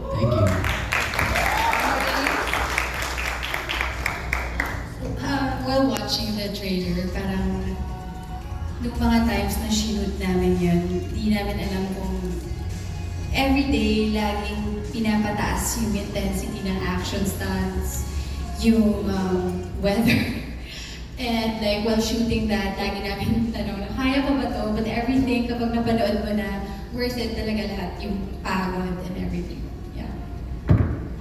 Thank you. While watching the trailer, parang nung mga times na shoot namin yun, di namin alam kung everyday laging pinapataas yung intensity ng action stunts, yung weather. And like while shooting that, lagi namin tanong na kaya pa ba to? But everything, kapag napanood mo na, worth it talaga lahat, yung pagod and everything. Yeah.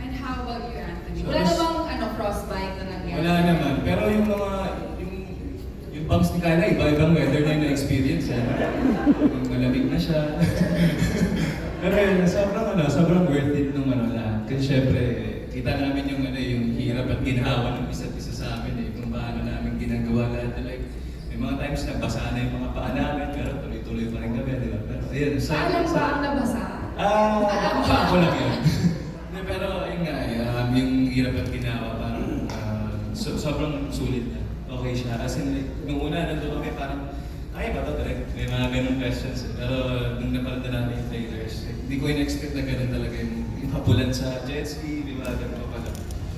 And how about you, Anthony? Wala namang frostbite na nangyari? Wala naman. Pero yung mga, yung bumps ni Kyla, iba-ibang weather na yung na-experience. Yung malamig na siya. Pero yun, sobrang worth it nung lahat. Kasi syempre, kita namin yung hirap at ginawa ng isa't isa sa amin kung paano namin ginagawa lahat. Like, may mga times na basa na yung mga paa namin, pero tuloy-tuloy pa rin kami, di ba? Pero ayun, Alam ba ang nabasa? Ako lang yun. Pero yun nga, yung hirap at ginawa, parang sobrang sulit na. Okay siya. As in, like, nung una, nandun kami parang, kaya ba ito direct? May mga ganun questions. Pero nung napanood na namin yung trailers, hindi ko in-expect na ganun talaga yung hapulan sa jet ski, di ba? Ganun pa pala.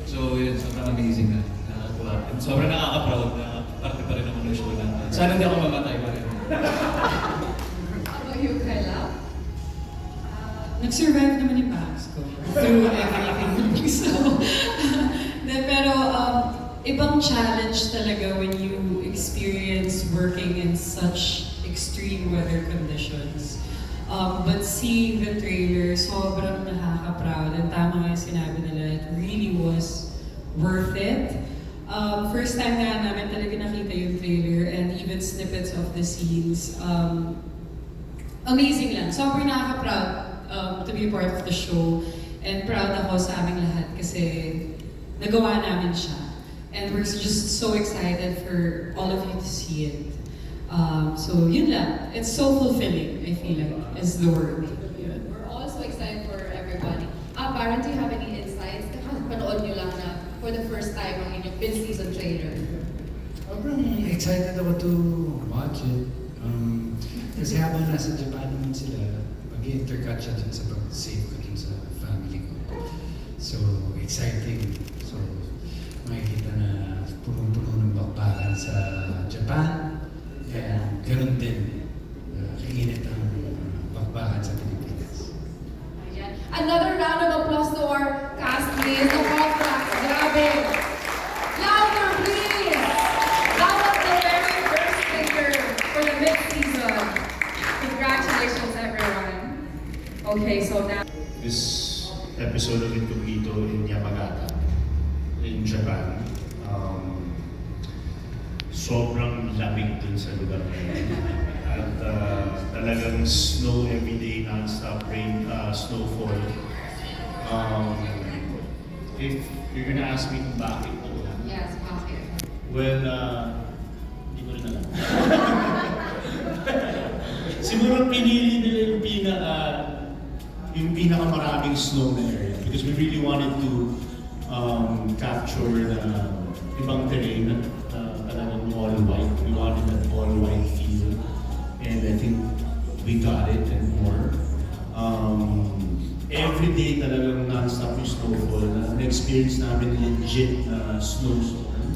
So yun, sobrang amazing na. Nakakuha. And sobrang nakaka-proud na parte pa rin ako ng show na. Sana hindi ako mamatay pa rin. How about you, Kyla? Nag-survive naman yung Pax ko through everything. So, pero ibang challenge talaga when you experience working in such extreme weather conditions. But seeing the trailer, sobrang nakaka-proud. And tama nga yung sinabi nila, it really was worth it. First time nga namin talaga nakita yung trailer and even snippets of the scenes. Amazing lang. Sobrang nakaka-proud to be part of the show. And proud ako sa aming lahat kasi nagawa namin siya. And we're just so excited for all of you to see it. So yun lang. It's so fulfilling, I feel like, is the word. Yun. We're also excited for everybody. Baron, do you have any insights? Panood nyo lang na for the first time ang inyong mid-season trailer. Sobrang excited ako to watch it. Kasi habang nasa Japan naman sila, mag-intercut siya dun sa pag-save ko dun sa family ko. So, exciting. So, makikita na punong-puno ng bakbakan sa Japan. And ganun din, kainit ang bakbakan sa Pilipinas. Ayan. Another round of applause to our cast, please. The contract. Grabe. Louder, please. That was the very first trailer for the mid-season. Congratulations, everyone. Okay, so now... This episode of Incognito in Yamagata, in Japan. Sobrang lamig dun sa lugar na yun. At talagang snow everyday, non-stop rain, snowfall. If you're gonna ask me kung bakit, Yes, bakit? well, hindi ko rin alam. Siguro pinili nila yung pinakamaraming snow na area because we really wanted to capture the ibang terrain na talagang all white. We wanted that all white feel and I think we got it and more. Every day talagang non-stop yung snowfall. Na-experience namin legit na snowstorm.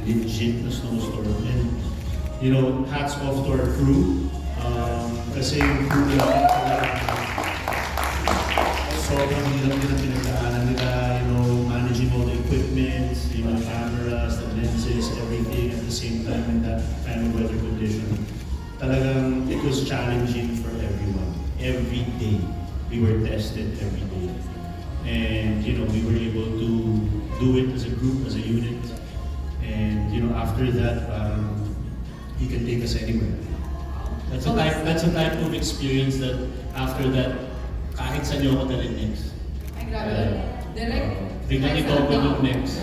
Legit na snowstorm. And you know, hats off to our crew. Kasi yung crew namin sobrang hirap nila pinagdaanan nila, you know, managing all the equipment, you know, cameras, the lenses, everything at the same time in that kind of weather condition. Talagang it was challenging for everyone. Every day, we were tested every day. And, you know, we were able to do it as a group, as a unit. And, you know, after that, you can take us anywhere. That's a type of experience that after that, kahit saan niyo ako dalhin next. Ay, grabe. Direct. Tingnan ito ako yung next.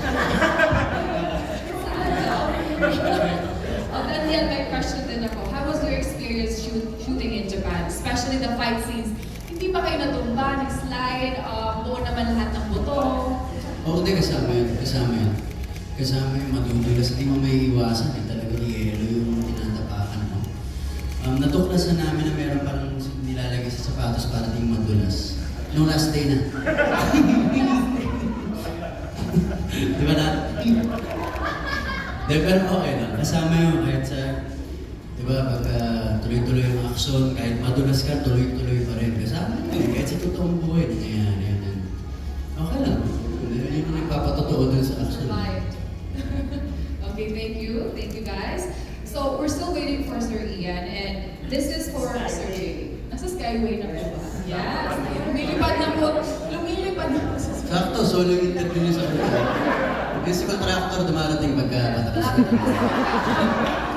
Daniel, may question din ako. How was your experience shooting in Japan? Especially the fight scenes. Hindi ba kayo natumba, nag-slide, buo naman lahat ng buto? Oo, hindi, kasama yun. Kasama yung madudulas. Hindi mo may iwasan. Talagang yelo yung tinatapakan mo. Natuklasan namin na meron parang nilalagay sa sapatos para di madulas. Nung last day na. Di ba na? Di, pero okay lang. Kasama yung kahit sa, di ba, pagka tuloy-tuloy yung aksyon, kahit madulas ka, tuloy-tuloy pa rin. Kasama yun. Kahit sa totoong buhay, nangyayari yun. Okay lang. Yun yung nagpapatotoo dun sa aksyon. Live. Okay, thank you. Thank you guys. So, we're still waiting for Sir Ian and this is for Sir Jay. Nasa Skyway na po ba? Yes. Lumilipad na po. Lumilipad na po. Sakto, solo yung interview niya sa akin. Yung si contractor dumarating pagkatapos.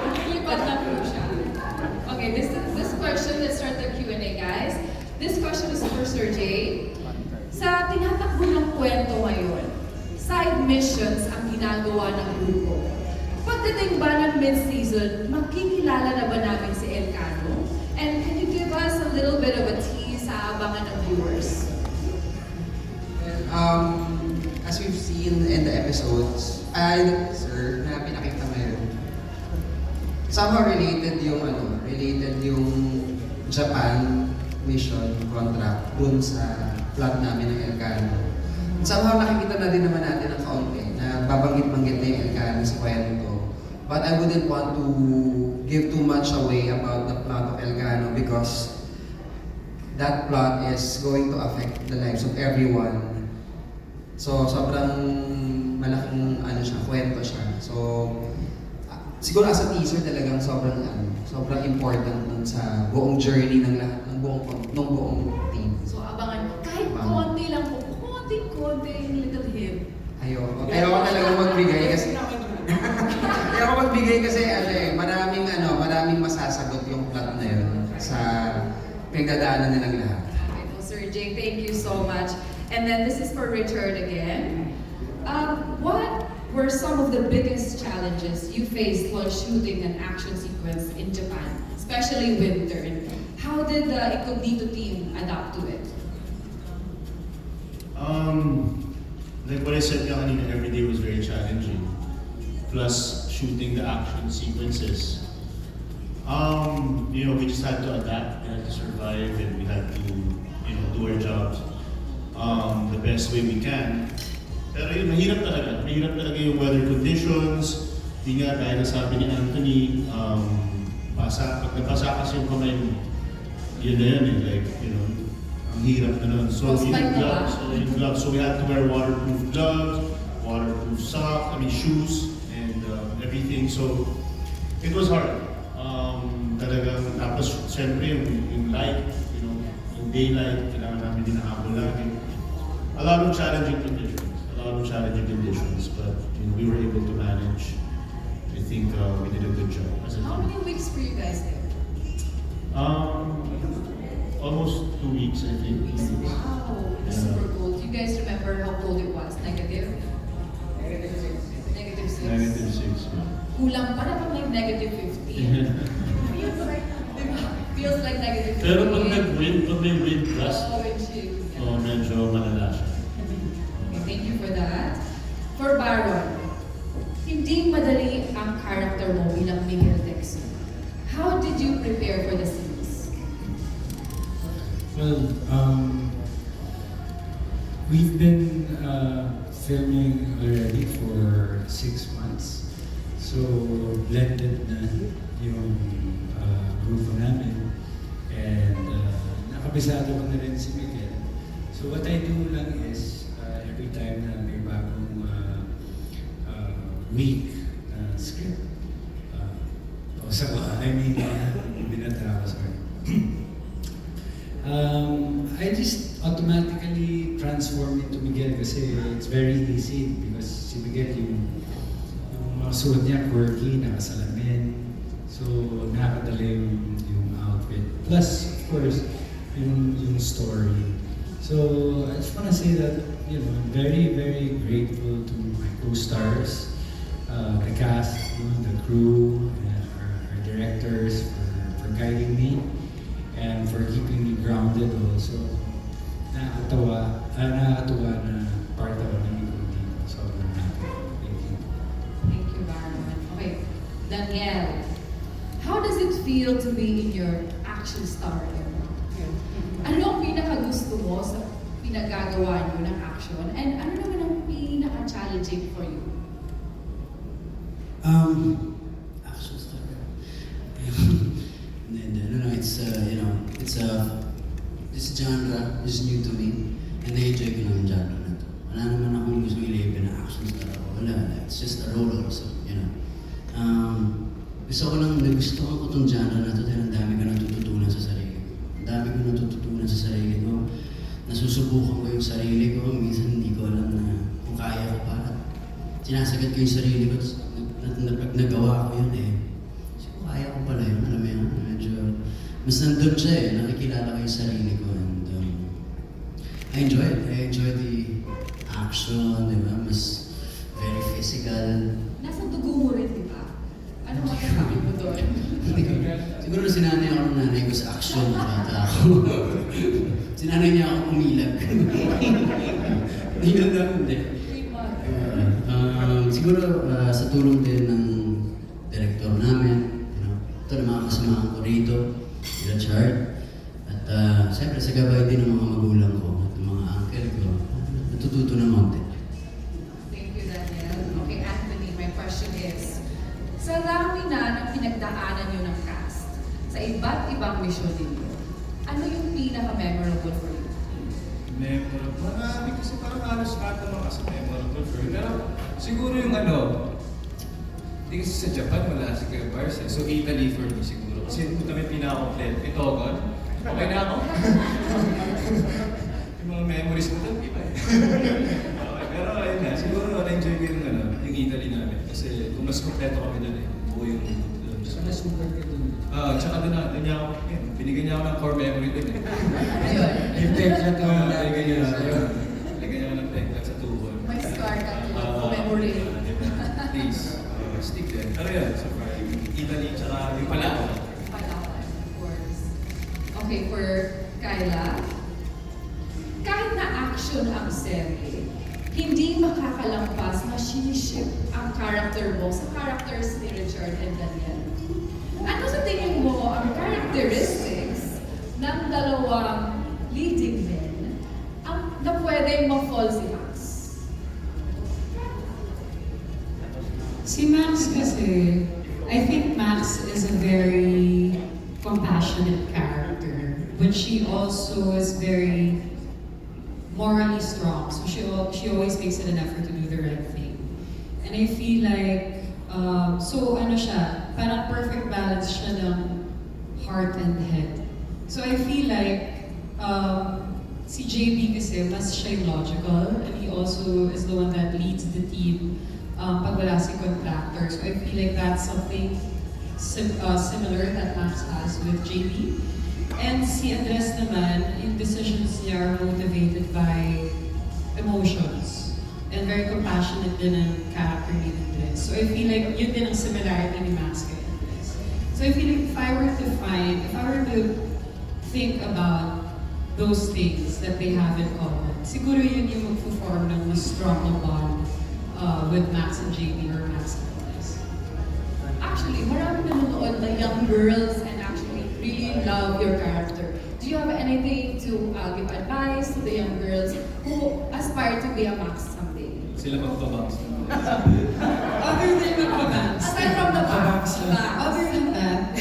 Lumilipad na po siya. Okay, this question, let's start the Q&A guys. This question is for Sir Jay. Sa tinatakbo ng kwento ngayon, side missions ang ginagawa ng grupo. Pagdating ba ng mid-season, makikilala na ba namin si Elcano? And can you give us a little bit of a tease sa abangan ng viewers? As we've seen in the episodes, sir, na pinakita ngayon, somehow related yung Japan mission contract dun sa plot namin ng Elcano. Somehow nakikita na din naman natin ng kaunti na babanggit-banggit na yung Elcano sa kwento. But I wouldn't want to give too much away about the plot of Elcano because that plot is going to affect the lives of everyone. So, sobrang malaking kwento siya. So, siguro as a teaser talagang sobrang important dun sa buong journey ng lahat, ng buong team. So abangan, kahit konti lang po, konting little hint. Ayoko talaga magbigay kasi maraming masasagot yung plot na yun sa pinagdadaanan nilang lahat. Okay, well, Sir Jay, thank you so much. And then this is for Richard again. What were some of the biggest challenges you faced while shooting an action sequence in Japan, especially winter? How did the Incognito team adapt to it? Like what I said kanina, every day was very challenging. Plus shooting the action sequences. We just had to adapt, we had to survive, and we had to, do our jobs the best way we can. Pero yun, mahirap talaga yung weather conditions. Di nga, dahil nasabi ni Anthony, pag nabasa kasi yung kamay mo, yun na yun ang hirap na nun. So yung gloves, so we had to wear waterproof gloves, waterproof shoes, and everything. So it was hard. Talagang, tapos siyempre yung light, yung daylight, kailangan namin din nakahabol lagi. A lot of challenging conditions, but we were able to manage. I think we did a good job as a How team. many weeks were you guys there? Almost 2 weeks, I think. Wow, Yeah. super cold. Do you guys remember how cold it was? Negative? Negative 6? -6. Kulang pa naman like negative 15. Feels like negative 15. Pero pag may wind gust, Oh, wind chill. medyo malala siya. Okay, thank you for that. For Baron, hindi madali ang character mo bilang Miguel Texo. How did you prepare for the scenes? Well, we've been filming already for 6 months. So, blended na yung grupo namin. And nakabisado ko na rin si Miguel. So, what I do lang is, every time na may bagong week na script, binata ko, sorry. I just automatically transform into Miguel kasi it's very easy because si Miguel yung mga suot niya quirky, nakasalamin. So, nakakadala yung outfit. Plus, of course, yung story. So, I just want to say that, I'm very, very grateful to my co-stars, the cast, the crew, our directors for guiding me and for keeping me grounded also. Nakakatuwa na part ako ng Incognito. So, I'm happy. Thank you. Thank you, Baron. Okay, Danielle, how does it feel to be in your action star era? Ano ang pinakagusto mo sa pinagagawa nyo ng action? And ano naman ang pinaka-challenging for you? Actions talaga. No, it's, this genre is new to me. And na-enjoy ko lang yung genre na to. Wala naman akong gusto i-label na actions talaga. Wala. It's just a role also, Nagustuhan ko itong genre na to dahil ang dami ko natututunan sa sarili ko. Ang dami ko natututunan sa sarili ko. Nasusubukan ko yung sarili ko. Minsan hindi ko alam na kung kaya ko pa. At sinasagat ko yung sarili ko. Pag nagawa ko yun siguro kaya ko pala yun. Alam mo yun, medyo mas nandun siya nakikilala ko yung sarili ko. And I enjoy it. I enjoy the action, di ba? Mas very physical. Nasa dugo mo rin, di ba? Ano masasabi mo doon? Siguro sinanay ako ng nanay ko sa action na bata ako. Sinanay niya ako umilag. Hindi lang naman, hindi. Siguro sa tulong din ng director namin, ito na mga kasamahan ko rito, sila Chard. At siyempre sa gabay din ng mga magulang ko at ng mga uncle ko, natututo ng konti. Thank you, Daniel. Okay, Anthony, my question is, sa rami na ng pinagdaanan nyo ng cast, sa iba't ibang mission ninyo, ano yung pinaka-memorable for you? Memorable. Marami kasi parang halos lahat naman kasi memorable for me. Pero siguro yung hindi kasi sa Japan wala si Kuya Bars So Italy for me siguro. Kasi kung kami pinaka-complete. Itogon. Okay na ako. Yung mga memories ko doon, iba Okay, pero ayun nga, siguro na-enjoy ko yung Italy namin. Kasi kung mas kompleto kami doon buo yung Sana super ka dun. Tsaka doon niya ako, binigyan niya ako ng core memory doon Ayun. Yung tekla to ang Binigyan niya sa'yo. niya ako ng tekla sa tuhod. May scar ka to, memory. Please, stick din. Ano yan? So far, yung Italy, tsaka yung Palawan. Palawan, of course. Okay, for Kyla, kahit na action ang serye, hindi makakalampas na siniship ang character mo sa characters ni Richard and Daniel. Ano sa tingin mo ang characteristics ng dalawang leading men na pwedeng ma-fall si Max? Si Max kasi, I think Max is a very compassionate character, but she also is very morally strong. So she always makes it an effort to do the right thing. And I feel like, parang perfect balance siya ng heart and head. So I feel like, si JB kasi mas siya yung logical, and he also is the one that leads the team pag wala si contractor. So I feel like that's something similar that Max has with JB. And si Andres naman, yung decisions niya are motivated by emotions. And very compassionate din ang character ni Andres. So I feel like yun din ang similarity ni Max kay Andres. So I feel like if I were to think about those things that they have in common, siguro yun yung magpo-form ng mas strong na bond with Max and JB or Max and Andres. Actually, marami nanonood na young girls and actually really love your character. Do you have anything to give advice to the young girls who aspire to be a Max someday? Sila magpabangs. Other than Max. Aside from the Max. Other than that,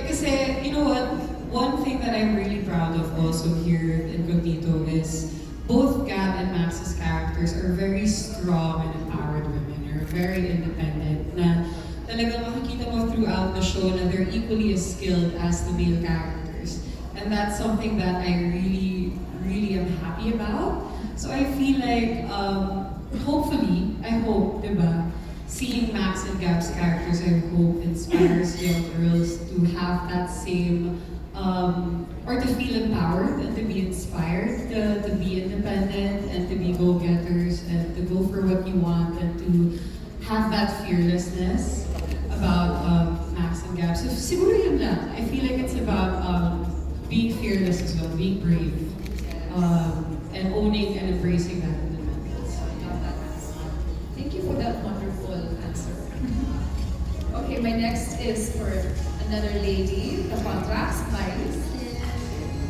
kasi, you know what? One thing that I'm really proud of also here in Cognito is both Gab and Max's characters are very strong and empowered women. They're very independent. Na talagang makikita mo throughout the show na they're equally as skilled as the male characters. And that's something that I really, really am happy about. So I feel like, hopefully, I hope, diba, seeing Max and Gab's characters, I hope, inspires young girls to have that same, or to feel empowered and to be inspired, to be independent and to be go-getters and to go for what you want and to have that fearlessness about Max and Gab. So siguro yun lang. I feel like it's about being fearless as well, being brave, and owning and embracing that independence. Thank you for that wonderful answer. Okay, my next is for another lady, the contracts, Maris.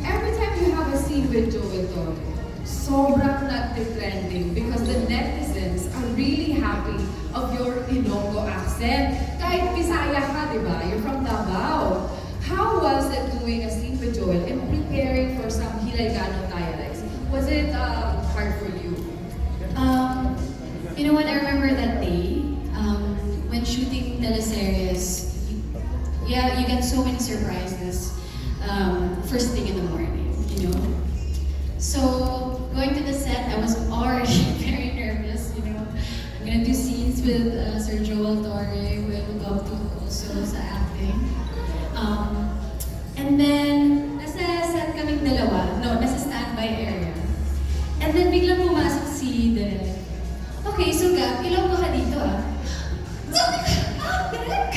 Every time you have a scene with Joel Torre, sobrang nag-trending because the netizens are really happy of your Ilonggo accent. Kahit Bisaya ka, di ba? You're from Davao. How was it doing a scene with Joel and preparing for some Hiligano dialects? Was it hard for you? You know what, I remember that day, when shooting teleseries, yeah, you get so many surprises first thing in the morning, you know? So, going to the set, I was already very nervous, you know? I'm gonna do scenes with Sir Joel Torre, we'll go to also sa acting. And then, nasa set kaming dalawa, nasa standby area. And then biglang pumasok si Derek. Okay, so Gab, Ilonggo ka dito ah. Derek!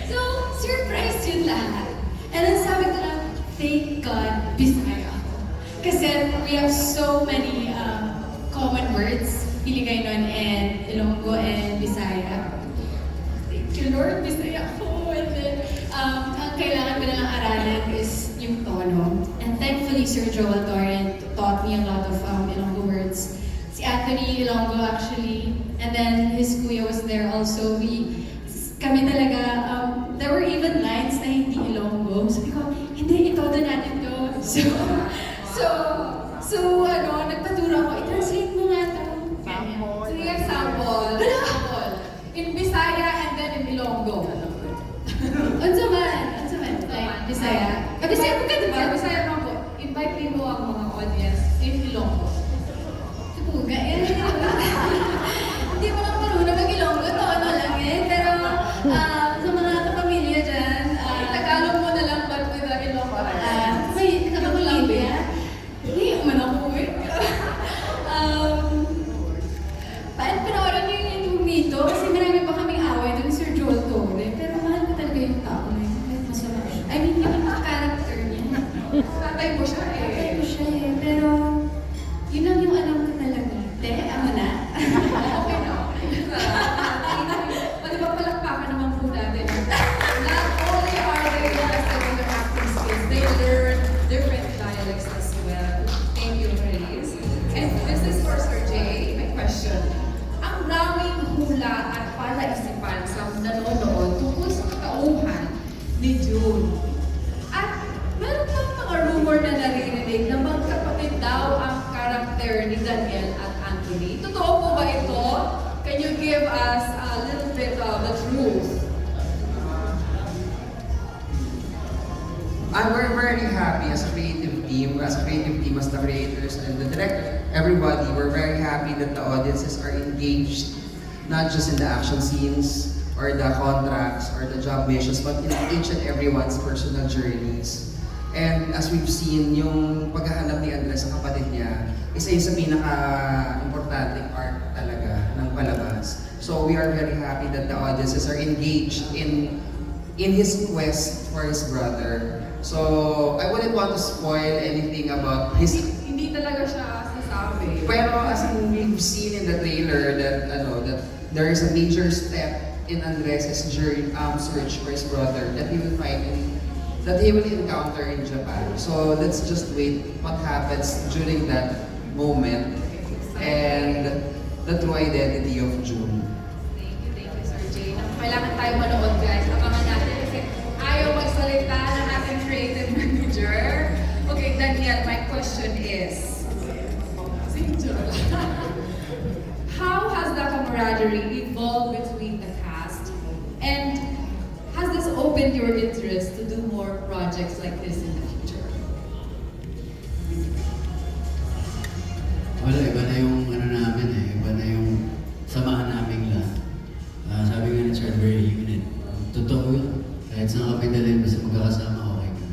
So, surprise yun lahat. And then sabi ko lang, thank God, Bisaya ako. Kasi we have so many common words, Hiligaynon and Ilonggo and Bisaya. Thank you Lord, Bisaya ako. And then, ang kailangan ko na lang aralin is yung tono. And thankfully, Sir Joel Torre taught me a lot of Ilonggo words. Si Anthony Ilonggo actually, and then his kuya was there also. Kami talaga, there were even lines na hindi Ilonggo. Sabi ko, hindi, itodo natin to. So, nagpaturo ako, i-translate mo nga to. Sige, example. In Bisaya and then in Ilonggo. Unsa man, like, Bisaya. Bisaya po ka, diba? Bisaya naman po. Invite mo ang mga audience in Ilonggo. Tuga, hindi mo lang marunong mag-Ilonggo, tono lang eh. Pero sa mga kapamilya dyan, Tagalog mo na lang but with the Ilonggo. may kapamilya. Hindi, man ako eh. Panoorin niyo yung YouTube nito kasi marami pa kaming away doon Sir Joel Torre. Pero mahal ko talaga yung tao na yun. Kahit masama siya. I mean, yung character niya. Tatay mo siya eh. Tatay ko siya eh. Pero, yun lang yung alam ko talaga. Ama na. Okay na. Pwede ba palakpakan naman po natin? Not only are they interested in their acting skills, they learn different dialects as well. Thank you, Grace. And this is for Sir Jay. My question. Ang daming hula at palaisipan sa nanonood tungkol sa katauhan ni June. At meron pang mga rumor na naririnig na magkapatid daw ang karakter ni Daniel at Anthony. Totoo po ba ito? Can you give us a little bit of the truth? We're very happy as a creative team, as the creators and the director, everybody, we're very happy that the audiences are engaged, not just in the action scenes, or the contracts, or the job missions, but in each and everyone's personal journeys. And as we've seen, yung paghahanap ni Andres sa kapatid niya, isa yung sa pinaka-importanting part talaga ng palabas. So we are very happy that the audiences are engaged in his quest for his brother. So I wouldn't want to spoil anything about his. Hindi talaga siya sasabi. Pero as we've seen in the trailer that there is a major step in Andres' journey, search for his brother that he will encounter in Japan. So let's just wait what happens during that moment and the true identity of June. Thank you, Sir Jay. Kailangan tayo manood, guys. Abangan natin kasi ayaw magsalita ng ating creative manager. Okay, Daniel, my question is, how has the camaraderie evolved between the cast? And has this opened your interest to do more projects like this in the future? Wala, iba na yung namin eh. Iba na yung samahan namin lahat. Sabi nga ni Chad, very unit. Totoo yun. Kahit saan kami dalhin, basta magkakasama, okay ka.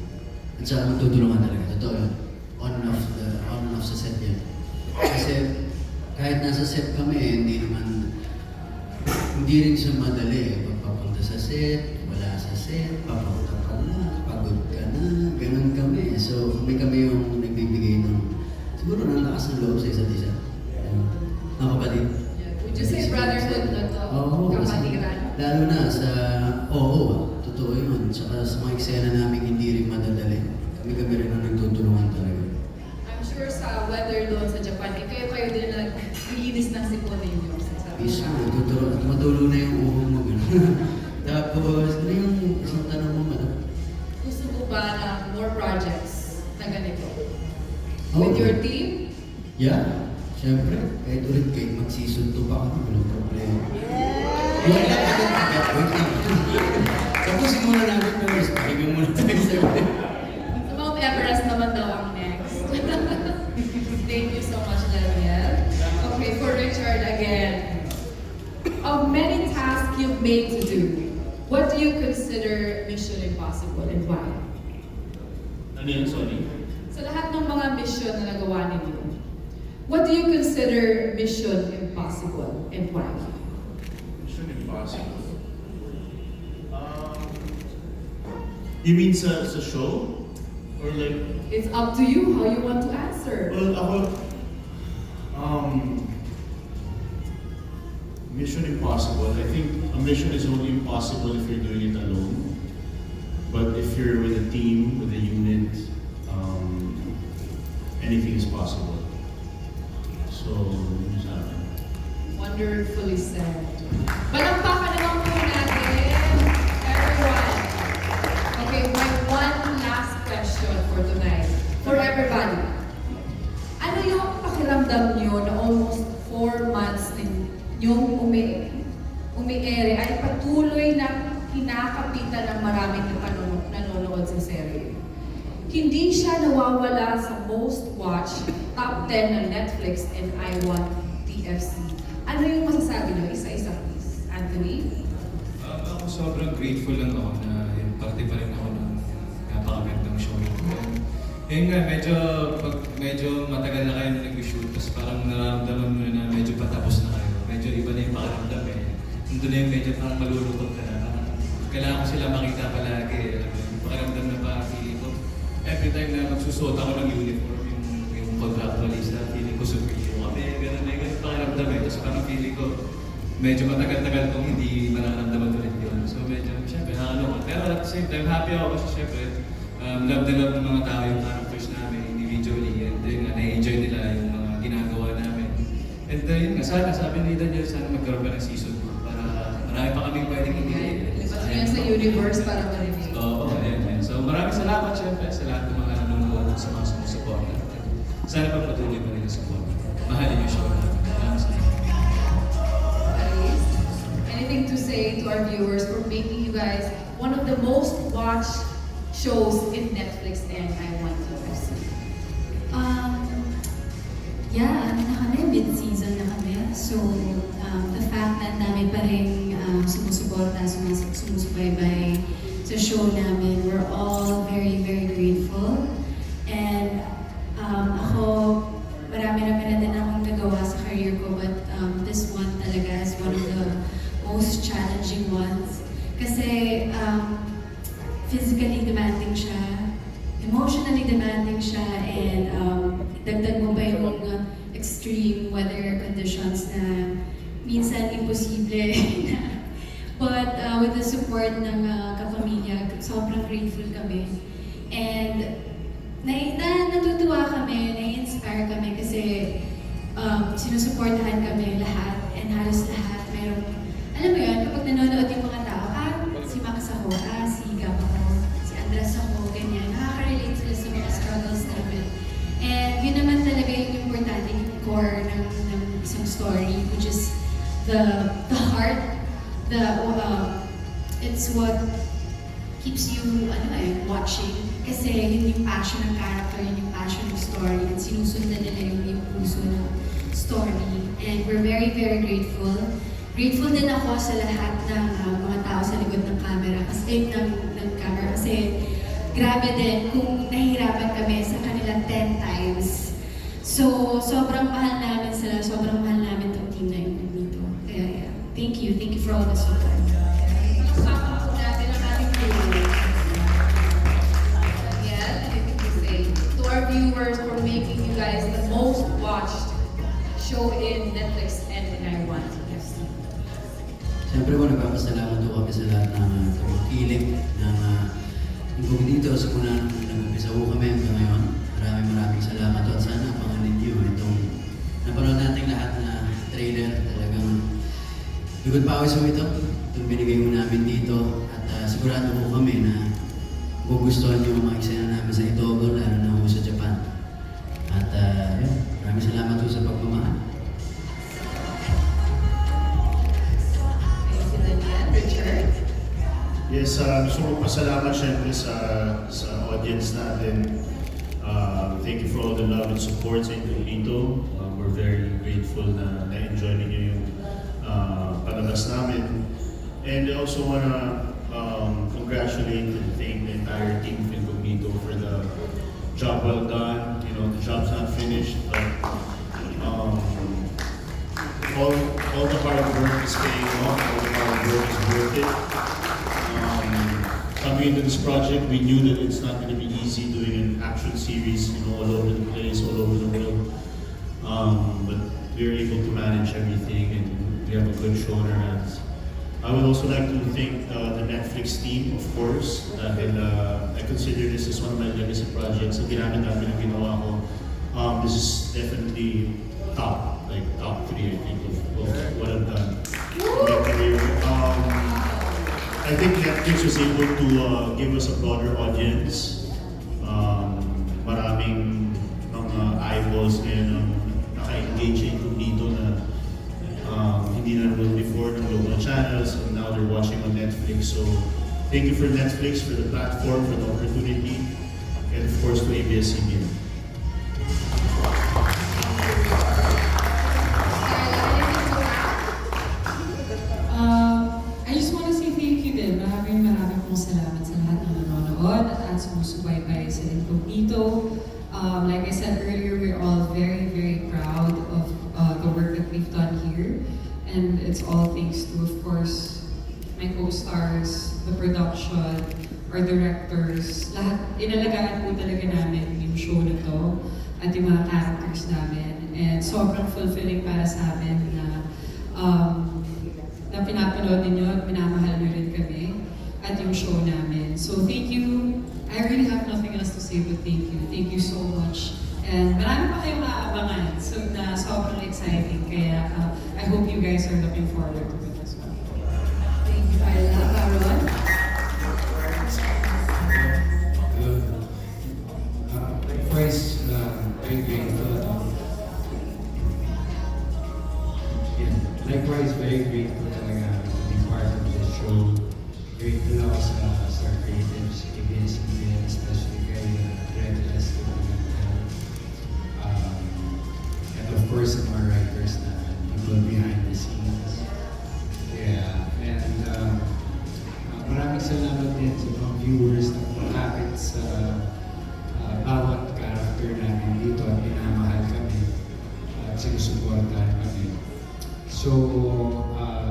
At saka magtutulungan talaga. Totoo yun. On and off sa set yan. Kasi kahit nasa set kami, hindi rin siya madali. Pagpapunta sa set, wala sa set, papunta ka na, pagod ka na, ganun kami. So kami yung nagbibigay ng siguro ng lakas ng loob sa isa't isa. Mga kapatid. Would you say brotherhood na to? Oo. Kapatiran? Lalo na sa, totoo yun. Tsaka sa mga eksena namin hindi rin madadali. Kami rin ang nagtutulungan talaga. sure sa weather doon sa Japan, kayo din nag-iinis ng sipon ninyo. Mismo, matulo na yung uho mo. Gano'n. Tapos, ano yung isang tanong mo, madam? Gusto mo ba ng more projects na ganito? Oh. With your team? Yeah, syempre. Kahit ulit kahit mag-season 2 pa ako, walang problema. Wait lang. Tapusin muna natin, pero pakinggan muna tayo sa Sa Mount Everest naman daw ang next. Thank you so much, Daniel. Okay, for Richard again. Of many tasks you've made to do, what do you consider mission impossible and why? Ano yun, sorry? Sa lahat ng mga mission na nagawa ninyo, what do you consider mission impossible and why? Mission Impossible. You mean sa show? Or like, It's up to you how you want to answer. well, ako, Mission Impossible, I think a mission is only impossible if you're doing it alone. But if you're with a team, with a unit, anything is possible. So, yun sa akin. Wonderfully said. Palakpakan naman po natin, everyone. Okay, my one last question for tonight. For everybody. Ano yung pakiramdam nyo na almost 4 months din yung umi-ere ay patuloy na kinakapitan ng maraming nanonood sa serye? Hindi siya nawawala sa most watched top 10 ng Netflix and I Want TFC. Ano yung masasabi nyo? Isa-isa please. Anthony? Ako sobrang grateful lang ako na yung parte pa rin ako ng napakagandang show. Yun nga, medyo matagal na kayo na nag-shoot, tapos parang nararamdaman mo na medyo patapos na kayo. Medyo iba na yung pakiramdam eh. Nandun na yung medyo parang malulutong ka na. Kailangan ko sila makita palagi. Yung pakiramdam na parang feeling ko, every time na magsusuot ako ng uniform, yung contractualista, feeling ko superior kami, gano'n na yung pakiramdam eh. Tapos parang feeling ko, medyo matagal-tagal kong hindi mararamdaman ulit yun. So medyo, syempre, nakano ko. Pero at the same time, happy ako kasi syempre, love na love ng mga tao yung characters namin individually. And then, na-enjoy nila yung mga ginagawa namin. And yun nga, sana, sabi ni Daniel, sana magkaroon pa ng season 2 para marami pa kaming pwedeng ibigay. Lipat nyo yan sa universe para marinig. Oo, ayan. So maraming salamat syempre sa lahat ng mga nanonood sa mga sumusuporta. Sana pagpatuloy pa rin yung support. Mahalin yung show natin. Maraming salamat. Guys, anything to say to our viewers for making you guys one of the most watched shows in Netflix and I Want TFC? Yeah, ano na kami, mid-season na kami. So, the fact na dami pa rin sumusuporta, sumusubaybay sa show namin, we're all very, very grateful. And ako, marami-rami na din akong nagawa sa career ko, but this one talaga is one of the most challenging ones. Kasi physically demanding siya, emotionally demanding siya, and dagdag mo pa yung extreme weather conditions na minsan imposible na. But with the support ng kapamilya, sobrang grateful kami. And natutuwa kami, na-inspire kami kasi sinusuportahan kami lahat, and halos lahat mayroong, alam mo yun, kapag nanonood yung mga tao, si Max ako, si Gab ako, si Andres ako, ganyan, nakaka-relate sila sa mga struggles namin. And yun naman talaga yung importante, yung core ng isang story, which is the heart, it's what keeps you watching. Kasi yun yung passion ng character, yun yung passion ng story, and sinusundan nila yung puso ng story. And we're very, very grateful. Grateful din ako sa lahat ng mga tao sa likod ng camera, kasi grabe din kung nahihirapan kami sa kanila 10 times. So, sobrang mahal namin sila, sobrang mahal namin itong team na yun dito. Kaya, yeah. Thank you for all the support. Kasama po natin ang ating viewers. Daniel, anything to say to our viewers for making you guys the most watched show in Netflix and in I Want TFC? Siyempre po, nagpapasalamat po kami sa lahat ng tumakilig ng kung dito sa muna nag-umpisa po kami hanggang ngayon. maraming salamat at sana abangan ninyo itong napanood natin lahat na trailer. Talagang lugod pa ako sa ito. Itong binigay mo namin dito at sigurado po kami na gugustuhan nyo ang mga eksena namin sa Itogo, lalo na ho sa Japan. At yun, maraming salamat po sa pagmamahal. Richard? Yes, gusto ko pasalamat syempre sa audience natin. Thank you for all the love and support sa Incognito. We're very grateful na na-enjoy ninyo yung palabas namin. And I also wanna congratulate and thank the entire team of Incognito for the job well done. You know, the job's not finished, but all the hard work is paying off. All the hard work is worth it. Coming into this project, we knew that it's not going to be easy doing an action series, you know, all over the place, all over the world. But we were able to manage everything, and we have a good show on our hands. I would also like to thank the Netflix team, of course, dahil I consider this as one of my legacy projects. Ang ginamit namin ang ginawa ko, this is definitely top 3, I think, of what I've done in my career. I think Netflix was able to give us a broader audience. Maraming mga eyeballs ngayon naka-engage dito na hindi na known before ng local channels, and now they're watching on Netflix. So thank you for Netflix, for the platform, for the opportunity, and of course to ABS-CBN. I just want to say thank you din. Maraming pong salamat sa lahat ng nanonood at sumusubaybay sa Incognito. Like I said earlier, we're all very, very proud of the work that we've done here. And it's all thanks to, of course, my co-stars, the production, our directors. Lahat, inalagaan po talaga namin yung show na to at yung mga characters namin. And sobrang fulfilling para sa amin na na pinapanood ninyo at minamahal nyo rin kami at yung show namin. So thank you. I really have nothing else to say but thank you. Thank you so much. And marami pa kayong aabangan so, na sobrang exciting. Kaya I hope you guys are looking forward to it as well. Thank you, Kyla. Baron? Likewise, very grateful. Likewise, very grateful talaga to be part of this show. Grateful ako sa creatives, ABS-CBN, especially kay Red Lester. And of course, sa mga writers na people behind the scenes. Yeah, and maraming salamat din sa mga viewers na kumapit sa bawat character namin dito at pinamahal kami at sinusuportahan kami. So,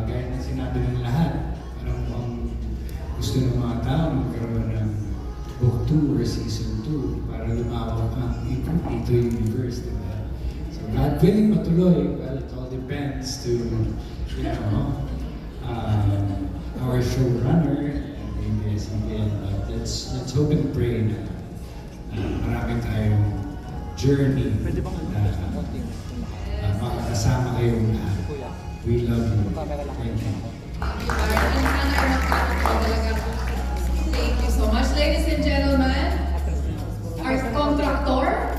gaya ng sinabi ng lahat, alam mo ang gusto ng mga tao magkaroon ng book 2 or season 2 para lumawak ang Incognito universe, diba? So, God willing matuloy, well, it all depends to, you know, our showrunner and ABS-CBN. But let's hope and pray na marami tayong journey na makakasama kayong lahat. We love you. Thank you. Thank you so much, ladies and gentlemen. Our contractor.